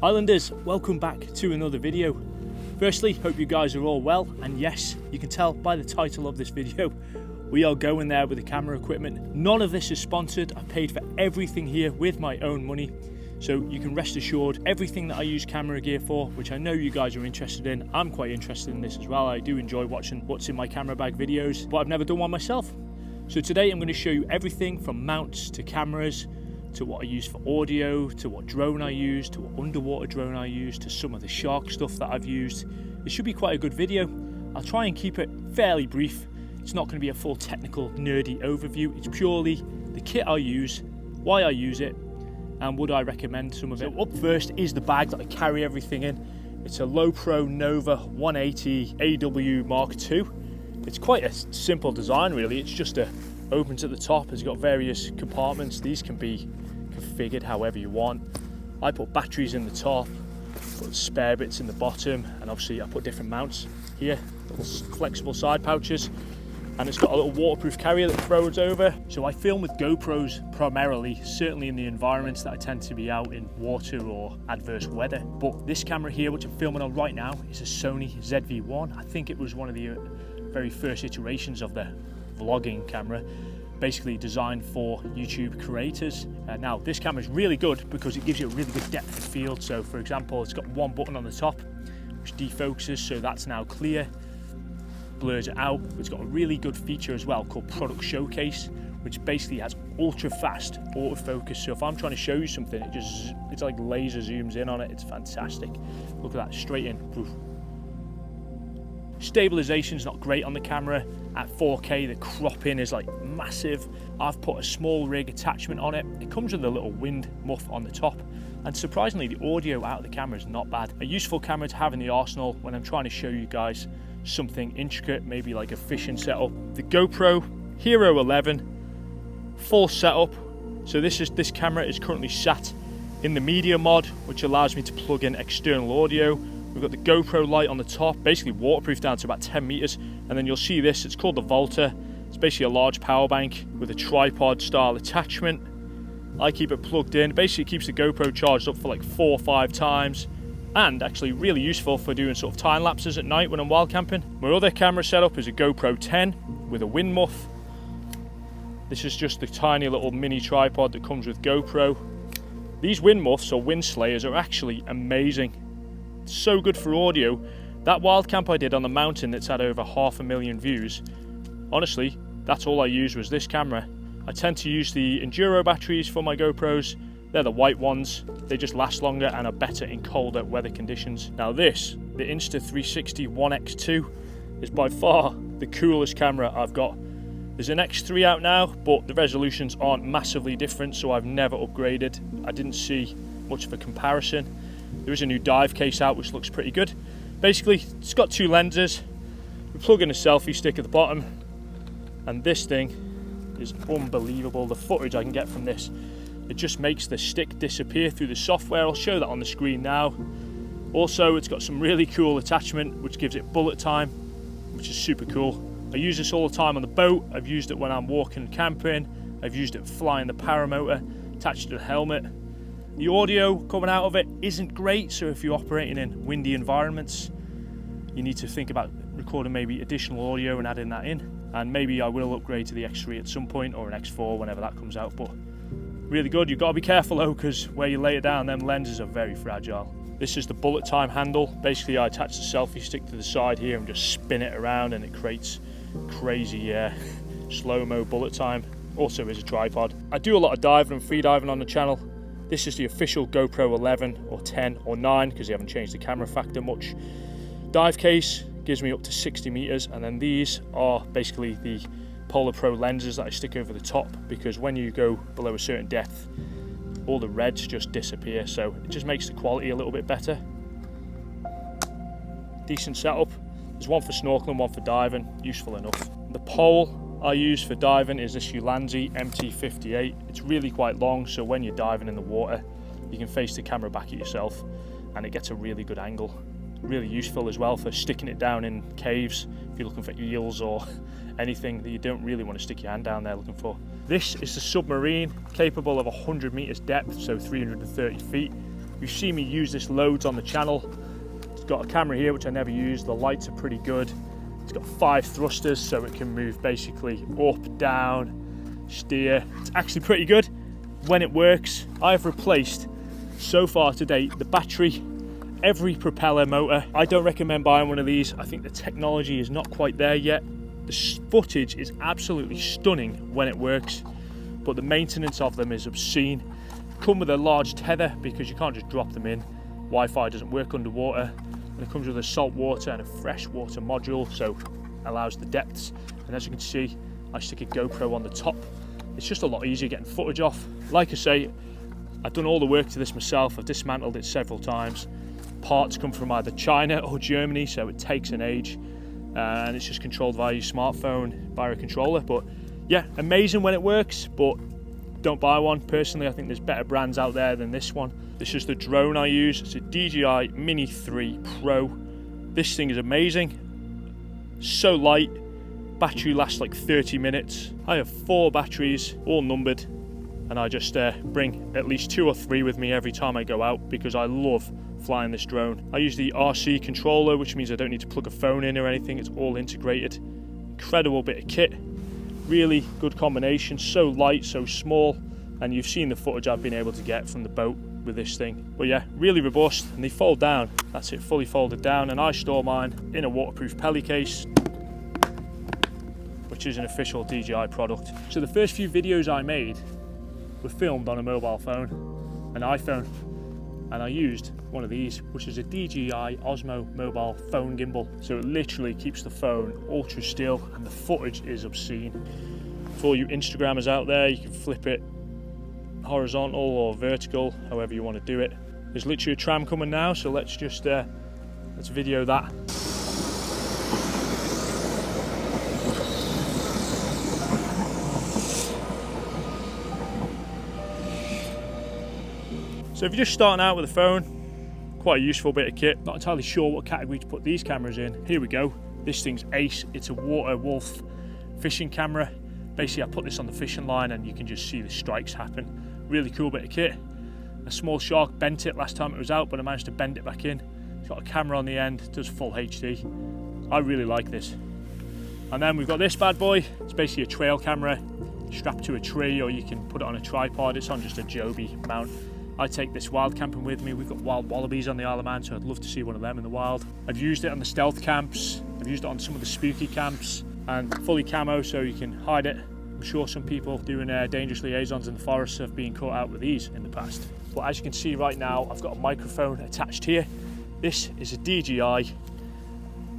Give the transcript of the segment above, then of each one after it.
Highlanders, welcome back to another video. Firstly, hope you guys are all well, and yes, you can tell by the title of this video, we are going there with the camera equipment. None of this is sponsored. I paid for everything here with my own money, so you can rest assured everything that I use camera gear for, which I know you guys are interested in. I'm quite interested in this as well. I do enjoy watching what's in my camera bag videos, but I've never done one myself. So today I'm going to show you everything from mounts to cameras, to what I use for audio, to what drone I use, to what underwater drone I use, to some of the shark stuff that I've used. It should be quite a good video. I'll try and keep it fairly brief. It's not going to be a full technical, nerdy overview. It's purely the kit I use, why I use it, and would I recommend some of it. So up first is the bag that I carry everything in. It's a Lowepro Nova 180 AW Mark II. It's quite a simple design really. It's just opens at the top. It's got various compartments. These can be configured however you want. I put batteries in the top, put spare bits in the bottom, and obviously I put different mounts here, little flexible side pouches, and it's got a little waterproof carrier that throws over. So I film with GoPros primarily, certainly in the environments that I tend to be out in, water or adverse weather. But this camera here, which I'm filming on right now, is a Sony ZV-1. I think it was one of the very first iterations of the vlogging camera, basically designed for YouTube creators. Now this camera is really good because it gives you a really good depth of field. So for example, it's got one button on the top which defocuses, so that's now clear, blurs it out. It's got a really good feature as well called Product Showcase, which basically has ultra fast autofocus. So if I'm trying to show you something, it's like laser zooms in on it. It's fantastic. Look at that, straight in. Poof. Stabilization's not great on the camera. At 4K, the crop in is like massive. I've put a small rig attachment on it. It comes with a little wind muff on the top, and surprisingly, the audio out of the camera is not bad. A useful camera to have in the arsenal when I'm trying to show you guys something intricate, maybe like a fishing setup. The GoPro Hero 11 full setup. So this camera is currently sat in the media mod, which allows me to plug in external audio. We've got the GoPro light on the top, basically waterproof down to about 10 meters. And then you'll see this, it's called the Volta. It's basically a large power bank with a tripod style attachment. I keep it plugged in. Basically it keeps the GoPro charged up for like 4 or 5 times. And actually really useful for doing sort of time lapses at night when I'm wild camping. My other camera setup is a GoPro 10 with a wind muff. This is just the tiny little mini tripod that comes with GoPro. These wind muffs or wind slayers are actually amazing. So good for audio. That wild camp I did on the mountain that's had over 500,000 views, honestly, that's all I used was this camera. I tend to use the Enduro batteries for my GoPros. They're the white ones. They just last longer and are better in colder weather conditions. Now this, the Insta360 ONE X2, is by far the coolest camera I've got. There's an X3 out now, but the resolutions aren't massively different, so I've never upgraded. I didn't see much of a comparison. There is a new dive case out which looks pretty good. Basically, it's got 2 lenses. We plug in a selfie stick at the bottom, and this thing is unbelievable. The footage I can get from this, it just makes the stick disappear through the software. I'll show that on the screen now. Also, it's got some really cool attachment which gives it bullet time, which is super cool. I use this all the time on the boat. I've used it when I'm walking and camping. I've used it flying the paramotor, attached to the helmet. The audio coming out of it isn't great, so if you're operating in windy environments, you need to think about recording maybe additional audio and adding that in. And maybe I will upgrade to the X3 at some point, or an X4 whenever that comes out. But really good. You've got to be careful though, because where you lay it down, them lenses are very fragile. This is the bullet time handle. Basically, I attach the selfie stick to the side here and just spin it around, and it creates crazy slow-mo bullet time. Also is a tripod. I do a lot of diving and free diving on the channel. This is the official GoPro 11 or 10 or 9 because they haven't changed the camera factor much. Dive case gives me up to 60 meters, and then these are basically the Polar Pro lenses that I stick over the top, because when you go below a certain depth, all the reds just disappear, so it just makes the quality a little bit better. Decent setup. There's one for snorkeling, one for diving, useful enough. The pole I use for diving is this Ulanzi MT58. It's really quite long, so when you're diving in the water, you can face the camera back at yourself and it gets a really good angle. Really useful as well for sticking it down in caves if you're looking for eels or anything that you don't really want to stick your hand down there looking for. This is the Submarine, capable of 100 meters depth, so 330 feet. You've seen me use this loads on the channel. It's got a camera here, which I never use. The lights are pretty good. It's got 5 thrusters, so it can move basically up, down, steer. It's actually pretty good when it works. I've replaced, so far to date, the battery, every propeller motor. I don't recommend buying one of these. I think the technology is not quite there yet. The footage is absolutely stunning when it works, but the maintenance of them is obscene. Come with a large tether because you can't just drop them in. Wi-Fi doesn't work underwater. And it comes with a salt water and a fresh water module, so it allows the depths. And as you can see, I stick a GoPro on the top. It's just a lot easier getting footage off. Like I say, I've done all the work to this myself. I've dismantled it several times. Parts come from either China or Germany, so it takes an age. And it's just controlled via your smartphone, via a controller. But yeah, amazing when it works, but don't buy one. Personally, I think there's better brands out there than this one. This is the drone I use. It's a DJI Mini 3 Pro. This thing is amazing. So light. Battery lasts like 30 minutes. I have 4 batteries, all numbered, and I just bring at least 2 or 3 with me every time I go out because I love flying this drone. I use the RC controller, which means I don't need to plug a phone in or anything. It's all integrated. Incredible bit of kit. Really good combination. So light, so small, and you've seen the footage I've been able to get from the boat with this thing. But yeah, really robust, and they fold down. That's it, fully folded down, and I store mine in a waterproof Pelly case, which is an official DJI product. So the first few videos I made were filmed on a mobile phone, an iPhone, and I used one of these, which is a DJI Osmo mobile phone gimbal. So it literally keeps the phone ultra still, and the footage is obscene. For all you Instagrammers out there, you can flip it horizontal or vertical, however you want to do it. There's literally a tram coming now, so let's just let's video that. So if you're just starting out with a phone, quite a useful bit of kit. Not entirely sure what category to put these cameras in. Here we go. This thing's ace. It's a Water Wolf fishing camera. Basically, I put this on the fishing line and you can just see the strikes happen. Really cool bit of kit. A small shark bent it last time it was out, but I managed to bend it back in. It's got a camera on the end, does full HD. I really like this. And then we've got this bad boy. It's basically a trail camera strapped to a tree, or you can put it on a tripod. It's on just a Joby mount. I take this wild camping with me. We've got wild wallabies on the Isle of Man, so I'd love to see one of them in the wild. I've used it on the stealth camps. I've used it on some of the spooky camps, and fully camo so you can hide it. I'm sure some people doing dangerous liaisons in the forest have been caught out with these in the past. But as you can see right now, I've got a microphone attached here. This is a DJI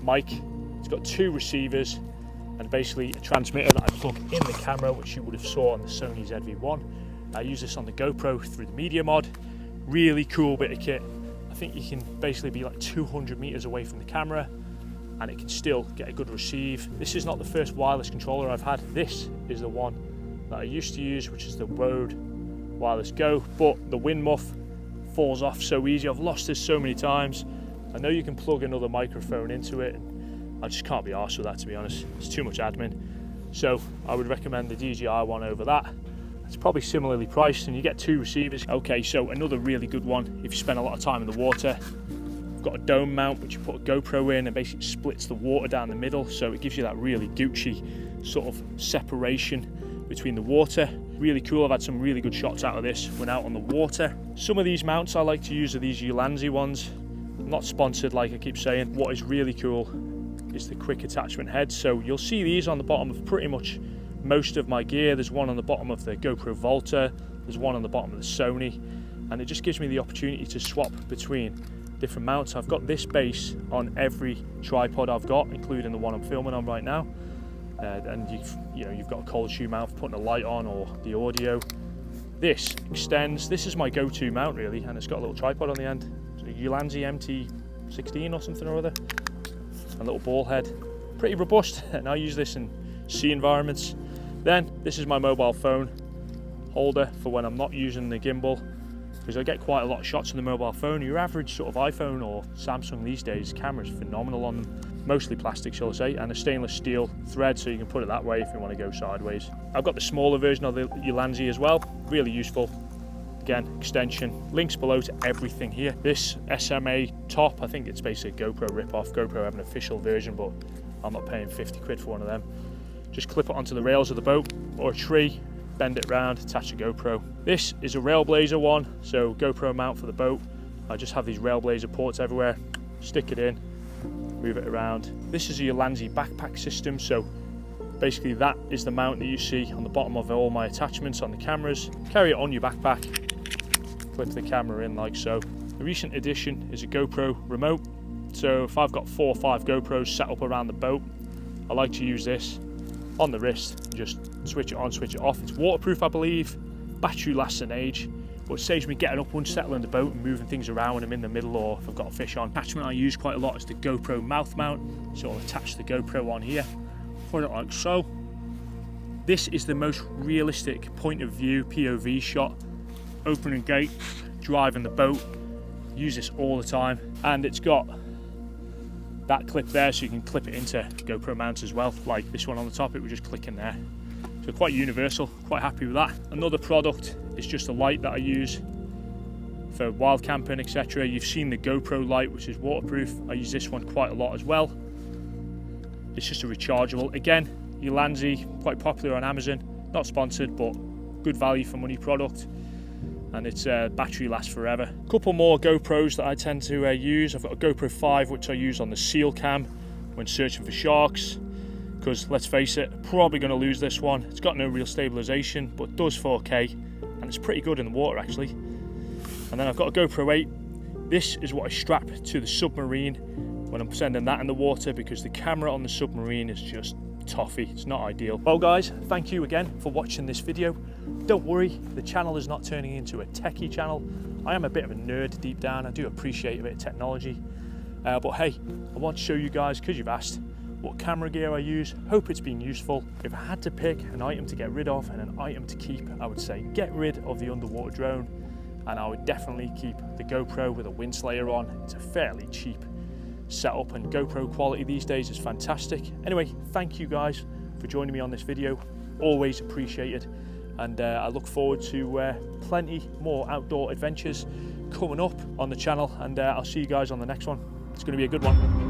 mic. It's got 2 receivers and basically a transmitter that I plug in the camera, which you would have saw on the Sony ZV-1. I use this on the GoPro through the Media Mod. Really cool bit of kit. I think you can basically be like 200 meters away from the camera and it can still get a good receive. This is not the first wireless controller I've had. This is the one that I used to use, which is the Rode Wireless Go, but the wind muff falls off so easy. I've lost this so many times. I know you can plug another microphone into it. I just can't be arsed with that, to be honest. It's too much admin. So I would recommend the DJI one over that. It's probably similarly priced and you get 2 receivers. Okay, so another really good one if you spend a lot of time in the water. I've got a dome mount which you put a GoPro in and basically splits the water down the middle, so it gives you that really Gucci sort of separation between the water. Really cool. I've had some really good shots out of this when out on the water. Some of these mounts I like to use are these Ulanzi ones. I'm not sponsored, like I keep saying. What is really cool is the quick attachment head. So you'll see these on the bottom of pretty much most of my gear. There's one on the bottom of the GoPro Volta, there's one on the bottom of the Sony, and it just gives me the opportunity to swap between different mounts. I've got this base on every tripod I've got, including the one I'm filming on right now. And you've got a cold shoe mount for putting a light on or the audio. This extends. This is my go-to mount really, and it's got a little tripod on the end. It's a Ulanzi MT16 or something or other. A little ball head. Pretty robust, and I use this in sea environments. Then this is my mobile phone holder for when I'm not using the gimbal, because I get quite a lot of shots on the mobile phone. Your average sort of iPhone or Samsung these days, camera's phenomenal on them. Mostly plastic, shall I say, and a stainless steel thread, so you can put it that way if you want to go sideways. I've got the smaller version of the Ulanzi as well, really useful. The again, extension. Links below to everything here. This SMA top, I think it's basically a GoPro rip-off. GoPro have an official version, but I'm not paying 50 quid for one of them. Just clip it onto the rails of the boat or a tree, bend it round, attach a GoPro. This is a Railblazer one, so GoPro mount for the boat. I just have these Railblazer ports everywhere. Stick it in, move it around. This is a Ulanzi backpack system, so basically that is the mount that you see on the bottom of all my attachments on the cameras. Carry it on your backpack, clip the camera in like so. A recent addition is a GoPro remote. So if I've got 4 or 5 GoPros set up around the boat, I like to use this on the wrist, just switch it on, switch it off. It's waterproof, I believe, battery lasts an age, but it saves me getting up, unsettling the boat and moving things around when I'm in the middle or if I've got a fish on. Attachment I use quite a lot is the GoPro mouth mount, so I'll attach the GoPro on here, put it like so. This is the most realistic point of view, POV shot, opening gate, driving the boat. Use this all the time, and it's got that clip there so you can clip it into GoPro mounts as well, like this one on the top, it would just click in there. So quite universal, quite happy with that. Another product is just a light that I use for wild camping, etc. You've seen the GoPro light, which is waterproof. I use this one quite a lot as well. It's just a rechargeable. Again, Ulanzi, quite popular on Amazon. Not sponsored, but good value for money product. And its battery lasts forever. A couple more GoPros that I tend to use. I've got a GoPro 5, which I use on the Seal Cam when searching for sharks. Because let's face it, probably going to lose this one. It's got no real stabilization, but does 4K, and it's pretty good in the water actually. And then I've got a GoPro 8. This is what I strap to the submarine when I'm sending that in the water, because the camera on the submarine is just toffee. It's not ideal. Well guys, thank you again for watching this video. Don't worry, the channel is not turning into a techie channel. I am a bit of a nerd deep down. I do appreciate a bit of technology. But hey, I want to show you guys, because you've asked, what camera gear I use. Hope it's been useful. If I had to pick an item to get rid of and an item to keep, I would say get rid of the underwater drone, and I would definitely keep the GoPro with a wind slayer on. It's a fairly cheap setup, and GoPro quality these days is fantastic. Anyway, thank you guys for joining me on this video. Always appreciated, and I look forward to plenty more outdoor adventures coming up on the channel, and I'll see you guys on the next one. It's going to be a good one.